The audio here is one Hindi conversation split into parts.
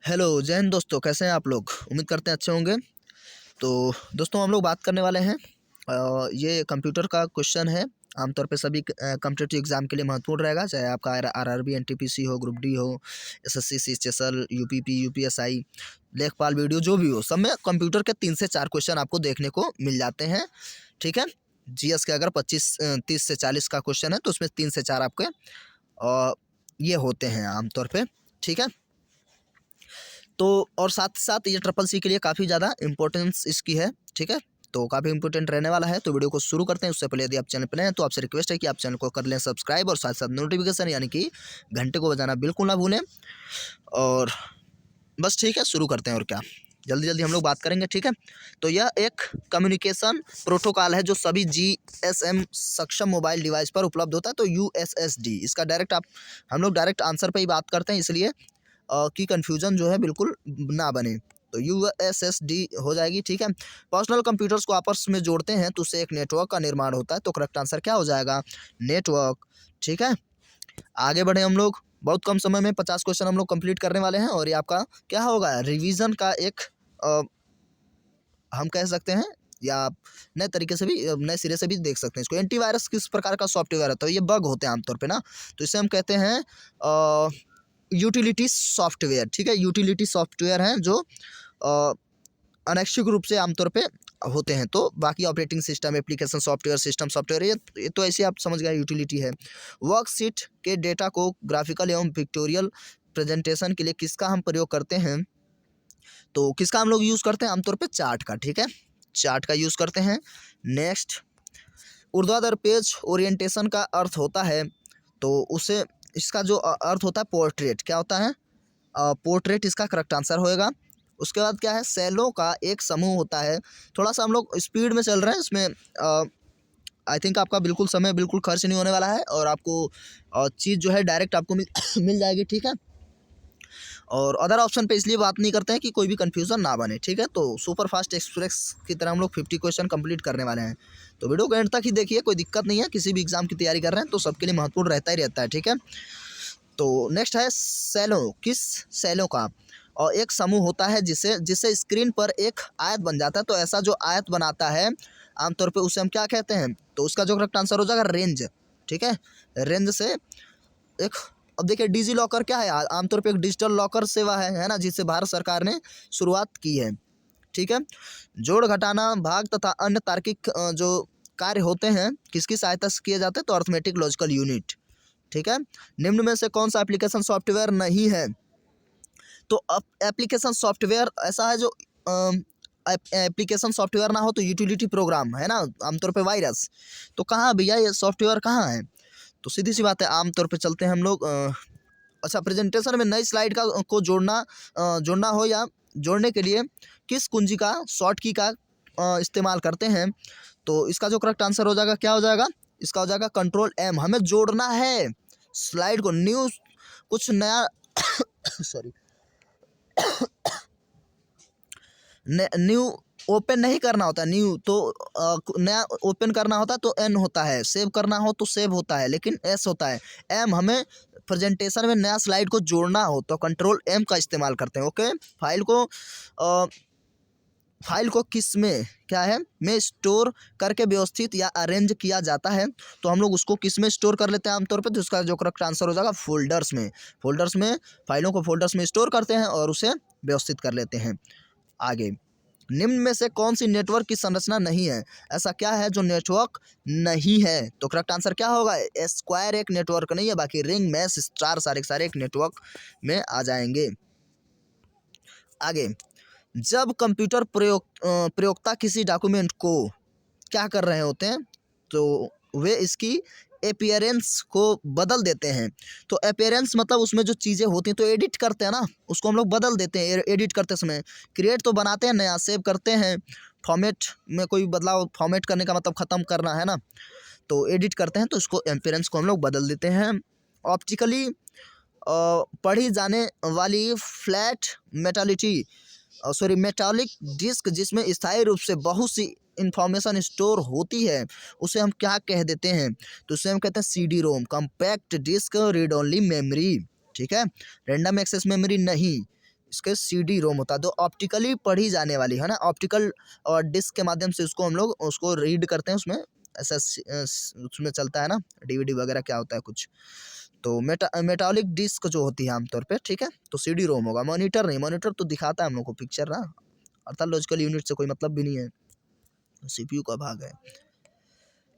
हेलो जय हिंद दोस्तों, कैसे हैं आप लोग। उम्मीद करते हैं अच्छे होंगे। तो दोस्तों हम लोग बात करने वाले हैं ये कंप्यूटर का क्वेश्चन है। आमतौर पे सभी कॉम्पिटिटिव एग्जाम के लिए महत्वपूर्ण रहेगा, चाहे आपका आरआरबी एनटीपीसी हो, ग्रुप डी हो, एसएससी सीएचएसएल, यूपीपी यूपीएसआई, लेखपाल वीडियो जो भी हो, सब में कंप्यूटर के 3 से 4 क्वेश्चन आपको देखने को मिल जाते हैं। ठीक है। जीएस के अगर 30 से 40 का क्वेश्चन है तो उसमें 3 से 4 आपके ये होते हैं आमतौर पर। ठीक है। तो और साथ साथ ये ट्रिपल सी के लिए काफ़ी ज़्यादा इंपॉर्टेंस इसकी है। ठीक है। तो काफ़ी इंपॉर्टेंट रहने वाला है। तो वीडियो को शुरू करते हैं। उससे पहले यदि आप चैनल पर नए हैं तो आपसे रिक्वेस्ट है कि आप चैनल को कर लें सब्सक्राइब और साथ साथ नोटिफिकेशन यानी कि घंटे को बजाना बिल्कुल ना भूलें। और बस ठीक है, शुरू करते हैं। और क्या, जल्दी जल्दी हम लोग बात करेंगे। ठीक है। तो यह एक कम्युनिकेशन प्रोटोकॉल है जो सभी जीएसएम सक्षम मोबाइल डिवाइस पर उपलब्ध होता है। तो यूएसएसडी इसका हम लोग डायरेक्ट आंसर पर ही बात करते हैं, इसलिए की कन्फ्यूजन जो है बिल्कुल ना बने। तो यूएसएसडी हो जाएगी। ठीक है। पर्सनल कंप्यूटर्स को आपस में जोड़ते हैं तो उससे एक नेटवर्क का निर्माण होता है। तो करेक्ट आंसर क्या हो जाएगा? नेटवर्क। ठीक है। आगे बढ़े हम लोग। बहुत कम समय में 50 क्वेश्चन हम लोग कंप्लीट करने वाले हैं और ये आपका क्या होगा, रिवीजन का एक हम कह सकते हैं, या आप नए तरीके से भी, नए सिरे से भी देख सकते हैं इसको। एंटीवायरस किस प्रकार का सॉफ्टवेयर है? तो ये बग होते हैं आमतौर पे ना, तो इसे हम कहते हैं यूटिलिटी सॉफ्टवेयर। ठीक है। यूटिलिटी सॉफ्टवेयर हैं जो अनैच्छिक रूप से आमतौर पे होते हैं। तो बाकी operating system, application software, system software, ये तो ऐसे आप समझ गए यूटिलिटी है। वर्कशीट के डेटा को ग्राफिकल एवं पिक्टोरियल प्रेजेंटेशन के लिए किसका हम प्रयोग करते हैं? तो किसका हम लोग यूज़ करते हैं? आमतौर पे चार्ट का। ठीक है। चार्ट का यूज़ करते हैं। नेक्स्ट, ऊर्ध्वाधर पेज ओरिएंटेशन का अर्थ होता है, तो उसे इसका जो अर्थ होता है पोर्ट्रेट, क्या होता है? पोर्ट्रेट इसका करेक्ट आंसर होएगा। उसके बाद क्या है? सेलों का एक समूह होता है। थोड़ा सा हम लोग स्पीड में चल रहे हैं, इसमें आई थिंक आपका बिल्कुल समय बिल्कुल खर्च नहीं होने वाला है और आपको चीज़ जो है डायरेक्ट आपको मिल जाएगी। ठीक है। और अदर ऑप्शन पे इसलिए बात नहीं करते हैं कि कोई भी कन्फ्यूज़न ना बने। ठीक है। तो सुपर फास्ट एक्सप्रेस की तरह हम लोग 50 क्वेश्चन कंप्लीट करने वाले हैं। तो वीडियो को एंड तक ही देखिए, कोई दिक्कत नहीं है। किसी भी एग्जाम की तैयारी कर रहे हैं तो सबके लिए महत्वपूर्ण रहता ही रहता है। ठीक है। तो नेक्स्ट है सेलों। किस सेलों का और एक समूह होता है जिसे जिससे स्क्रीन पर एक आयत बन जाता है। तो ऐसा जो आयत बनाता है आमतौर पे उसे हम क्या कहते हैं? तो उसका जो करेक्ट आंसर हो जाएगा रेंज। ठीक है। रेंज से एक, अब देखिए डिजी लॉकर क्या है? आमतौर पे एक डिजिटल लॉकर सेवा है ना, जिससे भारत सरकार ने शुरुआत की है। ठीक है। जोड़ घटाना भाग तथा अन्य तार्किक जो कार्य होते हैं किसकी सहायता से किए जाते हैं? तो अर्थमेटिक लॉजिकल यूनिट। ठीक है। निम्न में से कौन सा एप्लीकेशन सॉफ्टवेयर नहीं है? तो एप्लीकेशन सॉफ्टवेयर ऐसा है जो एप्लीकेशन सॉफ्टवेयर ना हो तो यूटिलिटी प्रोग्राम है ना, आमतौर पे वायरस। तो कहाँ भैया ये सॉफ्टवेयर कहाँ है? तो सीधी सी बात है, आमतौर पे चलते हैं हम लोग। अच्छा, प्रेजेंटेशन में नई स्लाइड का को जोड़ना हो या जोड़ने के लिए किस कुंजी का, शॉर्ट की का इस्तेमाल करते हैं? तो इसका जो करेक्ट आंसर हो जाएगा क्या हो जाएगा? इसका हो जाएगा कंट्रोल एम। हमें जोड़ना है स्लाइड को, न्यू कुछ नया सॉरी, न्यू ओपन नहीं करना होता। न्यू तो नया ओपन करना होता तो एन होता है, सेव करना हो तो सेव होता है, लेकिन एस होता है। एम, हमें प्रेजेंटेशन में नया स्लाइड को जोड़ना हो तो कंट्रोल एम का इस्तेमाल करते हैं। ओके। फाइल को किस में क्या है में स्टोर करके व्यवस्थित या अरेंज किया जाता है? तो हम लोग उसको किस में स्टोर कर लेते हैं आमतौर पे? तो उसका जो करेक्ट आंसर हो जाएगा फोल्डर्स में। फोल्डर्स में, फाइलों को फोल्डर्स में स्टोर करते हैं और उसे व्यवस्थित कर लेते हैं। आगे, निम्न में से कौन सी नेटवर्क की संरचना नहीं है? ऐसा क्या है जो नेटवर्क नहीं है? तो करेक्ट आंसर क्या होगा? स्क्वायर एक नेटवर्क नहीं है, बाकी रिंग, मैश, स्टार सारे के सारे एक नेटवर्क में आ जाएंगे। आगे, जब कंप्यूटर प्रयोक्ता किसी डॉक्यूमेंट को क्या कर रहे होते हैं तो वे इसकी अपीयरेंस को बदल देते हैं। तो अपीयरेंस मतलब उसमें जो चीज़ें होती हैं, तो एडिट करते हैं ना, उसको हम लोग बदल देते हैं एडिट करते समय। क्रिएट तो बनाते हैं, नया सेव करते हैं, फॉर्मेट में कोई बदलाव, फॉर्मेट करने का मतलब ख़त्म करना है ना, तो एडिट करते हैं, तो उसको अपीयरेंस को हम लोग बदल देते हैं। ऑप्टिकली पढ़ी जाने वाली फ्लैट मेटालिक डिस्क जिसमें स्थायी रूप से बहुत सी इंफॉर्मेशन स्टोर होती है उसे हम क्या कह देते हैं? तो उसे हम कहते हैं CD ROM, compact disc read only memory. ठीक है। रैंडम एक्सेस मेमोरी नहीं, इसके सीडी रोम होता है, जो ऑप्टिकली पढ़ी जाने वाली है ना, ऑप्टिकल और डिस्क के माध्यम से उसको हम लोग उसको रीड करते हैं, उसमें ऐसा उसमें चलता है ना, डीवीडी वगैरह क्या होता है कुछ, तो मेटालिक डिस्क जो होती है आमतौर पे, ठीक है, तो सीडी रोम होगा, मॉनिटर नहीं, मॉनिटर तो दिखाता है हम लोग को पिक्चर ना, अर्थात लॉजिकल यूनिट से कोई मतलब भी नहीं है, सीपीयू का भाग है।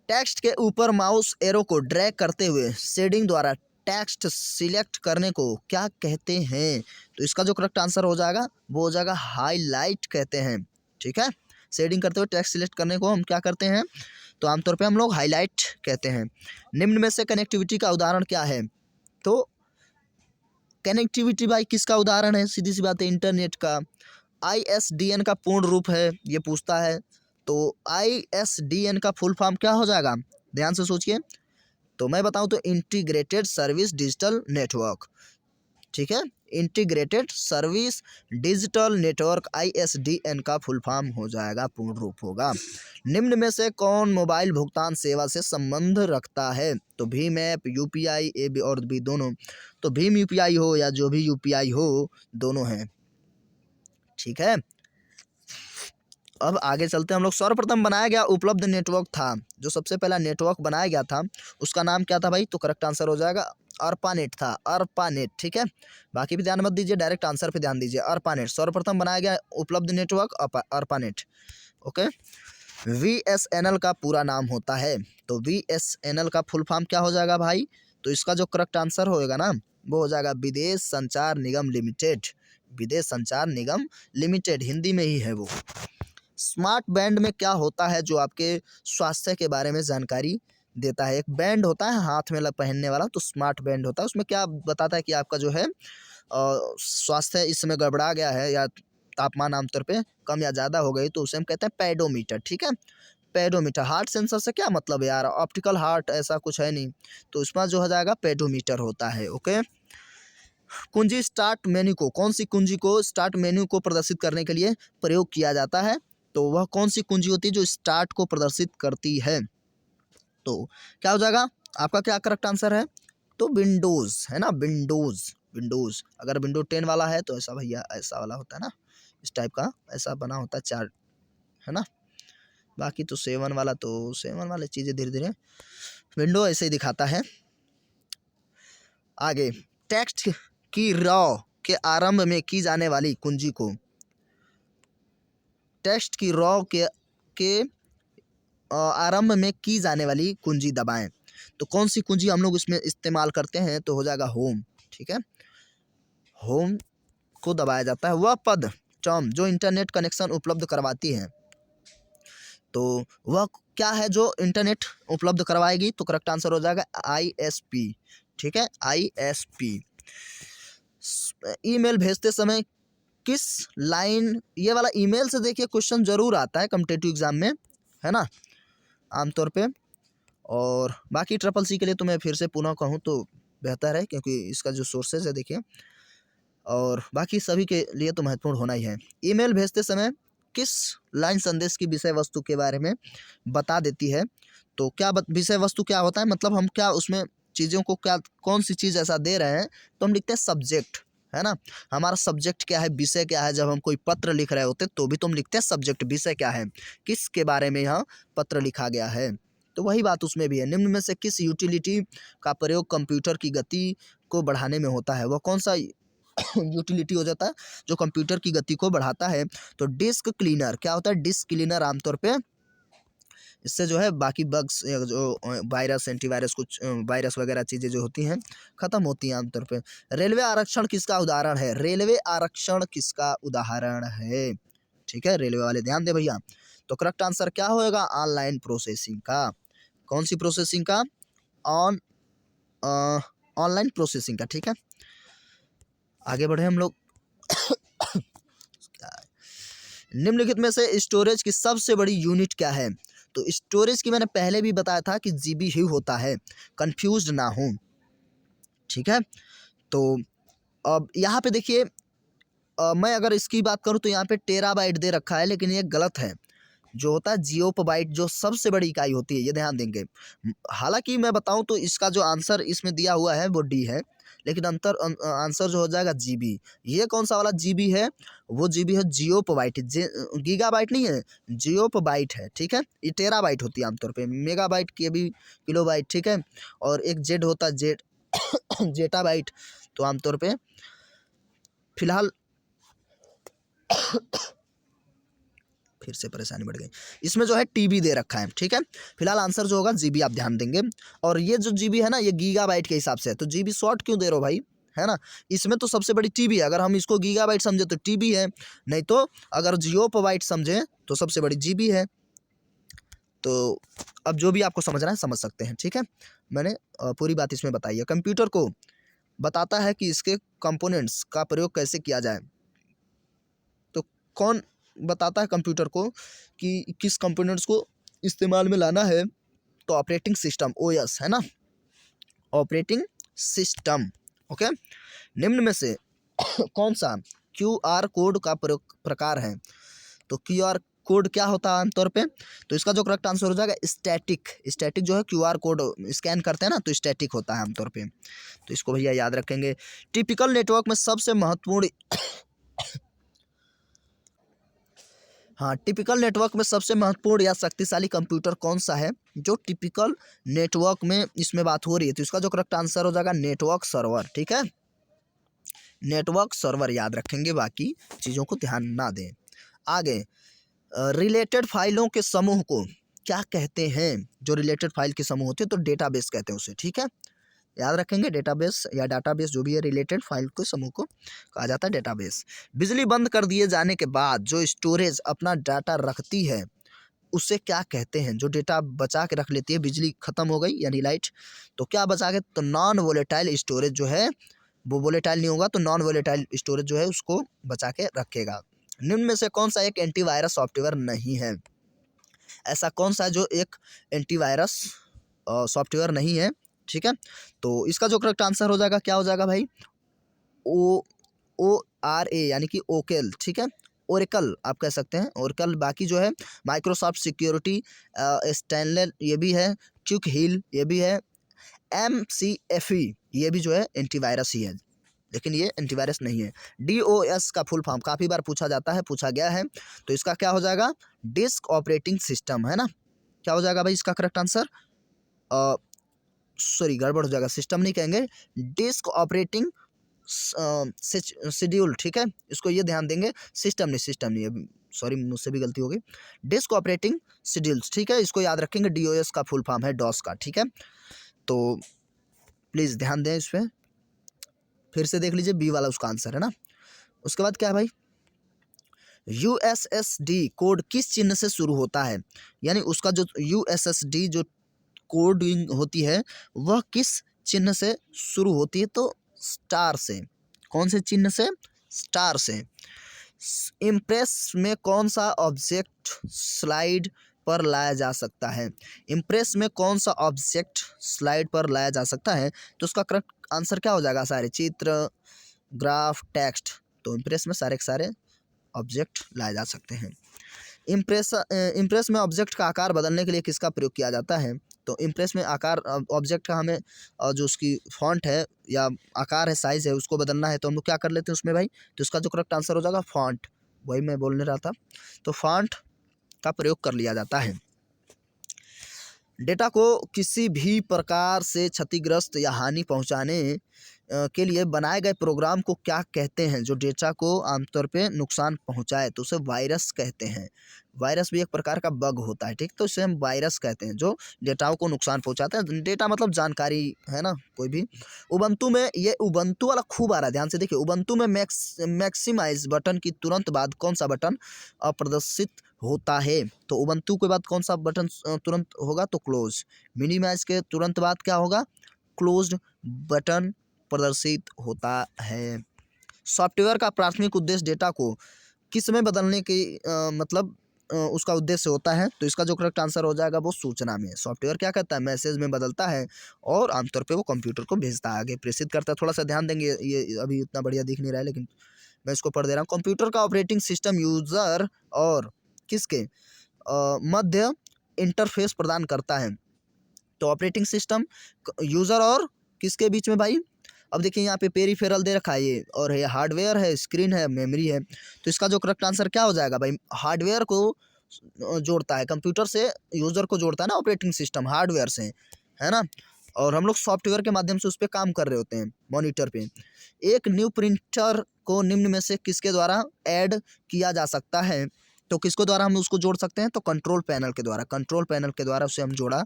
टेक्स्ट के ऊपर माउस एरो को ड्रैग करते हुए शेडिंग द्वारा टेक्स्ट सिलेक्ट करने को क्या कहते हैं? तो इसका जो करेक्ट आंसर हो जाएगा वो हो जाएगा हाईलाइट कहते हैं, ठीक है। शेडिंग करते हुए टेक्स्ट सिलेक्ट करने को हम क्या करते हैं? तो आमतौर पे हम लोग हाईलाइट कहते हैं। निम्न में से कनेक्टिविटी का उदाहरण क्या है? तो कनेक्टिविटी भाई किसका उदाहरण है? सीधी सी बात है, इंटरनेट का। ISDN का पूर्ण रूप है, ये पूछता है, तो ISDN का फुल फॉर्म क्या हो जाएगा? ध्यान से सोचिए। तो मैं बताऊं तो इंटीग्रेटेड सर्विस डिजिटल नेटवर्क, ठीक है, integrated service digital network ISDN का फुल फॉर्म हो जाएगा, पूर्ण रूप होगा। निम्न में से कौन मोबाइल भुगतान सेवा से संबंध रखता है? तो Bhim app, UPI, A B और बी दोनों, तो भीम UPI हो या जो भी UPI हो, दोनों हैं, ठीक है। अब आगे चलते हैं हम लोग। सर्वप्रथम बनाया गया उपलब्ध नेटवर्क था, जो सबसे पहला नेटवर्क बनाया गया था उसका नाम क्या था भाई? तो करेक्ट आंसर हो जाएगा अर्पानेट था, अर्पानेट, ठीक है। बाकी भी ध्यान मत दीजिए, डायरेक्ट आंसर पे ध्यान दीजिए। अर्पानेट सर्वप्रथम बनाया गया उपलब्ध नेटवर्क अर्पानेट, ओके। VSNL का पूरा नाम होता है, तो VSNL का फुल फॉर्म क्या हो जाएगा भाई? तो इसका जो करेक्ट आंसर होएगा ना वो हो जाएगा विदेश संचार निगम लिमिटेड, विदेश संचार निगम लिमिटेड, हिंदी में ही है वो। स्मार्ट बैंड में क्या होता है जो आपके स्वास्थ्य के बारे में जानकारी देता है? एक बैंड होता है हाथ में पहनने वाला, तो स्मार्ट बैंड होता है, उसमें क्या बताता है कि आपका जो है स्वास्थ्य इस समय गड़बड़ा गया है या तापमान आमतौर पे कम या ज़्यादा हो गई, तो उसे हम कहते हैं पेडोमीटर, ठीक है। पेडोमीटर, हार्ट सेंसर से क्या मतलब है यार, ऑप्टिकल हार्ट ऐसा कुछ है नहीं, तो इसमें जो हो जाएगा पेडोमीटर होता है, ओके। कुंजी स्टार्ट मेन्यू को, कौन सी कुंजी को स्टार्ट मेन्यू को प्रदर्शित करने के लिए प्रयोग किया जाता है? तो वह कौन सी कुंजी होती है जो स्टार्ट को प्रदर्शित करती है? तो क्या हो जाएगा आपका, क्या करेक्ट आंसर है? तो विंडोज है ना, विंडोज, विंडोज। अगर विंडो 10 वाला है तो ऐसा भैया ऐसा वाला होता है ना, इस टाइप का ऐसा बना होता है चार्ट, है ना। बाकी तो 7 वाला, तो 7 वाले चीज़ें धीरे धीरे विंडो ऐसे ही दिखाता है। आगे, टेक्स्ट की रॉ के आरंभ में की जाने वाली कुंजी को, टेक्स्ट की रॉ के आरंभ में की जाने वाली कुंजी दबाएं, तो कौन सी कुंजी हम लोग इसमें इस्तेमाल करते हैं? तो हो जाएगा होम, ठीक है, होम को दबाया जाता है। वह पद टर्म जो इंटरनेट कनेक्शन उपलब्ध करवाती है, तो वह क्या है जो इंटरनेट उपलब्ध करवाएगी? तो करेक्ट आंसर हो जाएगा ISP, ठीक है, ISP। ईमेल भेजते समय किस लाइन, ये वाला ईमेल से देखिए क्वेश्चन जरूर आता है कॉम्पिटिटिव एग्जाम में, है ना, आमतौर पे। और बाकी CCC के लिए तो मैं फिर से पुनः कहूँ तो बेहतर है, क्योंकि इसका जो सोर्सेज है देखिए, और बाकी सभी के लिए तो महत्वपूर्ण होना ही है। ईमेल भेजते समय किस लाइन संदेश की विषय वस्तु के बारे में बता देती है? तो क्या विषय वस्तु क्या होता है, मतलब हम क्या उसमें चीज़ों को क्या, कौन सी चीज़ ऐसा दे रहे हैं, तो हम लिखते हैं सब्जेक्ट, है ना। हमारा सब्जेक्ट क्या है, विषय क्या है, जब हम कोई पत्र लिख रहे होते तो भी तुम लिखते हैं सब्जेक्ट, विषय क्या है, किसके बारे में यह पत्र लिखा गया है, तो वही बात उसमें भी है। निम्न में से किस यूटिलिटी का प्रयोग कंप्यूटर की गति को बढ़ाने में होता है? वह कौन सा यूटिलिटी हो जाता है जो कंप्यूटर की गति को बढ़ाता है? तो डिस्क क्लीनर, क्या होता है? डिस्क क्लीनर आमतौर पे इससे जो है बाकी बग्स जो वायरस, एंटीवायरस, कुछ वायरस वगैरह चीज़ें जो होती हैं ख़त्म होती हैं आमतौर पे। रेलवे आरक्षण किसका उदाहरण है? रेलवे आरक्षण किसका उदाहरण है? ठीक है, रेलवे वाले ध्यान दे भैया। तो करेक्ट आंसर क्या होएगा? ऑनलाइन प्रोसेसिंग का। कौन सी प्रोसेसिंग का? ऑनलाइन प्रोसेसिंग का, ठीक है। आगे बढ़े हम लोग। निम्नलिखित में से स्टोरेज की सबसे बड़ी यूनिट क्या है? तो स्टोरेज की मैंने पहले भी बताया था कि GB ही होता है, कंफ्यूज ना हो, ठीक है। तो अब यहाँ पे देखिए, मैं अगर इसकी बात करूँ तो यहाँ पे टेराबाइट दे रखा है, लेकिन ये गलत है। जो होता है जियोबाइट जो सबसे बड़ी इकाई होती है, ये ध्यान देंगे। हालांकि मैं बताऊं तो इसका जो आंसर इसमें दिया हुआ है वो D है, लेकिन आंसर जो हो जाएगा जीबी। ये कौन सा वाला जीबी है? वो जीबी है जियोबाइट। गीगाबाइट नहीं है, जियोबाइट है, ठीक है। ये टेराबाइट होती है आमतौर पे, मेगाबाइट की भी किलोबाइट, ठीक है। और एक जेड होता है, जेड जेटाबाइट। तो आमतौर पे फिलहाल फिर से परेशानी बढ़ गई। इसमें जो है टीबी दे रखा है, ठीक है। फिलहाल आंसर जो होगा जीबी आप ध्यान देंगे। और ये जो जीबी है ना, ये गीगाबाइट के हिसाब से है, तो जीबी शॉर्ट क्यों दे रहे हो भाई, है ना। इसमें तो सबसे बड़ी टीबी है, अगर हम इसको गीगाबाइट समझे तो टीबी है, नहीं तो अगर जियोबाइट समझे तो सबसे बड़ी जीबी है। तो अब जो भी आपको समझ रहा है समझ सकते हैं, ठीक है। मैंने पूरी बात इसमें बताई है। कंप्यूटर को बताता है कि इसके कंपोनेंट्स का प्रयोग कैसे किया जाए। तो कौन बताता है कंप्यूटर को कि किस कंपोनेंट्स को इस्तेमाल में लाना है? तो ऑपरेटिंग सिस्टम, ओएस, है ना, ऑपरेटिंग सिस्टम। ओके। निम्न में से कौन सा क्यूआर कोड का प्रकार है? तो क्यूआर कोड क्या होता है आमतौर पे? तो इसका जो करेक्ट आंसर हो जाएगा स्टैटिक। स्टैटिक जो है क्यूआर कोड स्कैन करते हैं ना, तो स्टैटिक होता है आमतौर पे। तो इसको भैया याद रखेंगे। टिपिकल नेटवर्क में सबसे महत्वपूर्ण हाँ, टिपिकल नेटवर्क में सबसे महत्वपूर्ण या शक्तिशाली कंप्यूटर कौन सा है? जो टिपिकल नेटवर्क में इसमें बात हो रही है, तो इसका जो करेक्ट आंसर हो जाएगा नेटवर्क सर्वर, ठीक है। नेटवर्क सर्वर याद रखेंगे, बाकी चीज़ों को ध्यान ना दें। आगे, रिलेटेड फाइलों के समूह को क्या कहते हैं? जो रिलेटेड फाइल के समूह होते हैं तो डेटाबेस कहते हैं उसे, ठीक है। याद रखेंगे, डेटाबेस या डाटाबेस जो भी है, रिलेटेड फाइल के समूह को कहा जाता है डेटाबेस। बिजली बंद कर दिए जाने के बाद जो स्टोरेज अपना डाटा रखती है उसे क्या कहते हैं? जो डेटा बचा के रख लेती है, बिजली खत्म हो गई यानी लाइट, तो क्या बचा के? तो नॉन वोलेटाइल स्टोरेज जो है, वो वोलेटाइल नहीं होगा, तो नॉन वोलेटाइल स्टोरेज जो है उसको बचा के रखेगा। निम्न में से कौन सा एक एंटीवायरस सॉफ्टवेयर नहीं है? ऐसा कौन सा जो एक एंटीवायरस सॉफ्टवेयर नहीं है, ठीक है। तो इसका जो करेक्ट आंसर हो जाएगा क्या हो जाएगा भाई? ORA यानी कि ओकेल, ठीक है। ओरेकल आप कह सकते हैं, ओरेकल। बाकी जो है माइक्रोसॉफ्ट सिक्योरिटी, स्टैनले ये भी है, क्विक हिल ये भी है, MCAFE ये भी जो है एंटीवायरस ही है, लेकिन ये एंटीवायरस नहीं है। DOS का फुल फॉर्म काफ़ी बार पूछा जाता है, पूछा गया है, तो इसका क्या हो जाएगा? डिस्क ऑपरेटिंग सिस्टम, है ना। क्या हो जाएगा भाई इसका करेक्ट आंसर? सॉरी गड़बड़ हो जाएगा, सिस्टम नहीं कहेंगे, डिस्क ऑपरेटिंग शेड्यूल, ठीक है। इसको ये ध्यान देंगे, सिस्टम नहीं, सॉरी मुझसे भी गलती हो गई। डिस्क ऑपरेटिंग शेड्यूल्स, ठीक है, इसको याद रखेंगे। DOS का फुल फॉर्म है डॉस का, ठीक है। तो प्लीज़ ध्यान दें इस पर। फिर से देख लीजिए, बी वाला उसका आंसर है ना। उसके बाद क्या है भाई? USSD कोड किस चिन्ह से शुरू होता है? यानी उसका जो USSD जो कोडिंग होती है वह किस चिन्ह से शुरू होती है? तो स्टार से। कौन से चिन्ह से? स्टार से। इम्प्रेस में कौन सा ऑब्जेक्ट स्लाइड पर लाया जा सकता है? इम्प्रेस में कौन सा ऑब्जेक्ट स्लाइड पर लाया जा सकता है? तो उसका करेक्ट आंसर क्या हो जाएगा? सारे चित्र, ग्राफ, टेक्स्ट। तो इम्प्रेस में सारे के सारे ऑब्जेक्ट लाए जा सकते हैं। इम्प्रेस में ऑब्जेक्ट का आकार बदलने के लिए किसका प्रयोग किया जाता है? तो इम्प्रेस में आकार ऑब्जेक्ट का हमें जो उसकी फॉन्ट है या आकार है, साइज़ है, उसको बदलना है तो हम लोग क्या कर लेते हैं उसमें भाई? तो इसका जो करेक्ट आंसर हो जाएगा फॉन्ट, वही मैं बोलने रहा था। तो फॉन्ट का प्रयोग कर लिया जाता है। डेटा को किसी भी प्रकार से क्षतिग्रस्त या हानि पहुंचाने के लिए बनाए गए प्रोग्राम को क्या कहते हैं? जो डेटा को आमतौर पे नुकसान पहुंचाए तो उसे वायरस कहते हैं। वायरस भी एक प्रकार का बग होता है, ठीक, तो इसे हम वायरस कहते हैं, जो डेटाओं को नुकसान पहुंचाता है। डेटा मतलब जानकारी, है ना, कोई भी। उबंटू में, ये उबंटू वाला खूब आ रहा है, ध्यान से देखिए। उबंटू में मैक्सिमाइज बटन की तुरंत बाद कौन सा बटन प्रदर्शित होता है? तो उबंटू के बाद कौन सा बटन तुरंत होगा? तो क्लोज। मिनिमाइज के तुरंत बाद क्या होगा? क्लोज्ड बटन प्रदर्शित होता है। सॉफ्टवेयर का प्राथमिक उद्देश्य डेटा को किस में बदलने की मतलब उसका उद्देश्य होता है? तो इसका जो करेक्ट आंसर हो जाएगा वो सूचना में। सॉफ्टवेयर क्या करता है? मैसेज में बदलता है और आमतौर पे वो कंप्यूटर को भेजता है, आगे प्रेषित करता है। थोड़ा सा ध्यान देंगे, ये अभी उतना बढ़िया दिख नहीं रहा है लेकिन मैं इसको पढ़ दे रहा हूँ। कंप्यूटर का ऑपरेटिंग सिस्टम यूज़र और किसके मध्य इंटरफेस प्रदान करता है? तो ऑपरेटिंग सिस्टम यूज़र और किसके बीच में भाई? अब देखिए यहाँ पे पेरीफेरल दे रखा है ये, और ये हार्डवेयर है, स्क्रीन है, मेमोरी है। तो इसका जो करेक्ट आंसर क्या हो जाएगा भाई, हार्डवेयर को जोड़ता है कंप्यूटर से, यूज़र को जोड़ता है ना ऑपरेटिंग सिस्टम हार्डवेयर से, है ना। और हम लोग सॉफ्टवेयर के माध्यम से उस पर काम कर रहे होते हैं मॉनिटर पे। एक न्यू प्रिंटर को निम्न में से किसके द्वारा ऐड किया जा सकता है, तो किसको द्वारा हम उसको जोड़ सकते हैं, तो कंट्रोल पैनल के द्वारा, कंट्रोल पैनल के द्वारा उसे हम जोड़ा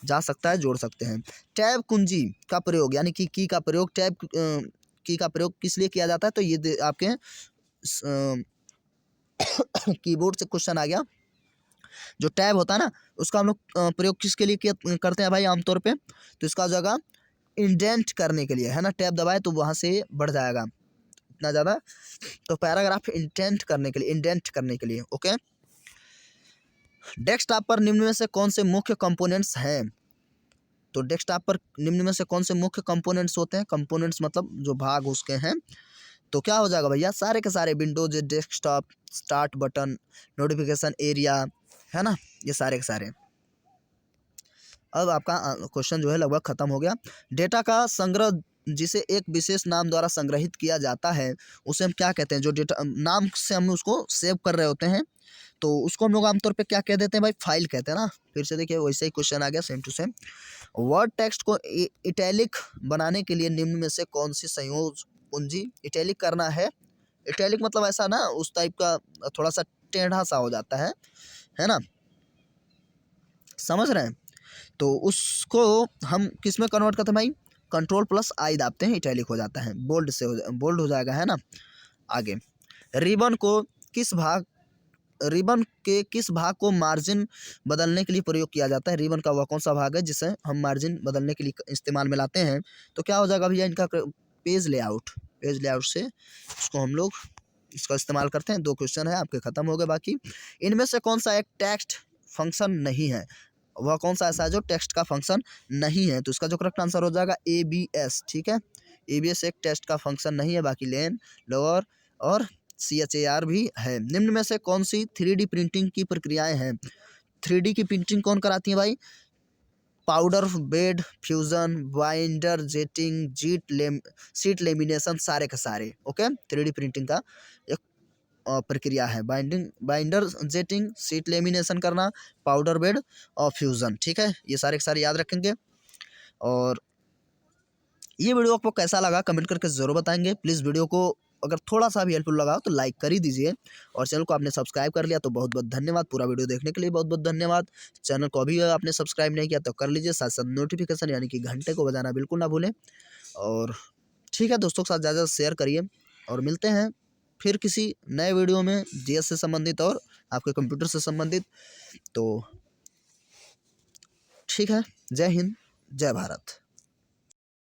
जा सकता है, जोड़ सकते हैं। टैब कुंजी का प्रयोग यानी कि की का प्रयोग, टैब की का प्रयोग किस लिए किया जाता है, तो ये आपके कीबोर्ड से क्वेश्चन आ गया। जो टैब होता है ना उसका हम लोग प्रयोग किसके लिए करते हैं भाई आमतौर पे, तो इसका जगह इंडेंट करने के लिए, है ना। टैब दबाए तो वहाँ से बढ़ जाएगा इतना ज़्यादा, तो पैराग्राफ इंडेंट करने के लिए, इंडेंट करने के लिए, ओके। डेस्कटॉप पर निम्न में से कौन से मुख्य कंपोनेंट्स हैं, तो डेस्कटॉप पर निम्न में से कौन से मुख्य कंपोनेंट्स होते हैं, कंपोनेंट्स मतलब जो भाग उसके हैं, तो क्या हो जाएगा भैया, सारे के सारे Windows, desktop, start button, notification area, है ना, ये सारे के सारे। अब आपका क्वेश्चन जो है लगभग खत्म हो गया। डेटा का संग्रह जिसे एक विशेष नाम द्वारा संग्रहित किया जाता है उसे हम क्या कहते हैं, जो डेटा नाम से हम उसको सेव कर रहे होते हैं तो उसको हम लोग आमतौर पे क्या कह देते हैं भाई, फाइल कहते हैं ना। फिर से देखिए वैसे ही क्वेश्चन आ गया same to same. Word text को इटैलिक बनाने के लिए निम्न में से कौन सी संयोज पूंजी, इटैलिक करना है, इटैलिक मतलब ऐसा ना उस टाइप का थोड़ा सा टेढ़ा सा हो जाता है ना, समझ रहे हैं। तो उसको हम किस में कन्वर्ट करते हैं भाई, कंट्रोल प्लस आई दाबते हैं, इटैलिक हो जाता है, बोल्ड से बोल्ड हो जाएगा, है ना। आगे, रिबन को किस भाग, रिबन के किस भाग को मार्जिन बदलने के लिए प्रयोग किया जाता है, रिबन का वह कौन सा भाग है जिसे हम मार्जिन बदलने के लिए इस्तेमाल में लाते हैं, तो क्या हो जाएगा भैया इनका पेज लेआउट, पेज लेआउट से उसको हम लोग इसका इस्तेमाल करते हैं। 2 क्वेश्चन है आपके खत्म हो गए। बाकी इनमें से कौन सा एक टेक्स्ट फंक्शन नहीं है, वह कौन सा ऐसा है जो टेक्स्ट का फंक्शन नहीं है, तो इसका जो करेक्ट आंसर हो जाएगा ABS, ठीक है। ABS एक टेक्स्ट का फंक्शन नहीं है, बाकी लेन, लोअर और CHAR भी है। निम्न में से कौन सी 3D प्रिंटिंग की प्रक्रियाएं हैं, 3D की प्रिंटिंग कौन कराती है भाई, powder bed, fusion, binder, jetting, sheet lamination, सारे के सारे, ओके। 3D प्रिंटिंग का एक प्रक्रिया है, बाइंडर, जेटिंग, शीट लेमिनेशन करना, पाउडर बेड और फ्यूज़न, ठीक है। ये सारे के सारे याद रखेंगे। और ये वीडियो आपको कैसा लगा कमेंट करके ज़रूर बताएंगे। प्लीज़ वीडियो को अगर थोड़ा सा भी हेल्पफुल लगा तो लाइक कर ही दीजिए, और चैनल को आपने सब्सक्राइब कर लिया तो बहुत बहुत धन्यवाद। पूरा वीडियो देखने के लिए बहुत बहुत धन्यवाद। चैनल को अभी आपने सब्सक्राइब नहीं किया तो कर लीजिए, साथ साथ नोटिफिकेशन यानी कि घंटे को बजाना बिल्कुल ना भूलें। और ठीक है, दोस्तों के साथ ज़्यादा शेयर करिए, और मिलते हैं फिर किसी नए वीडियो में GS से संबंधित और आपके कंप्यूटर से संबंधित। तो ठीक है, जय हिंद, जय भारत।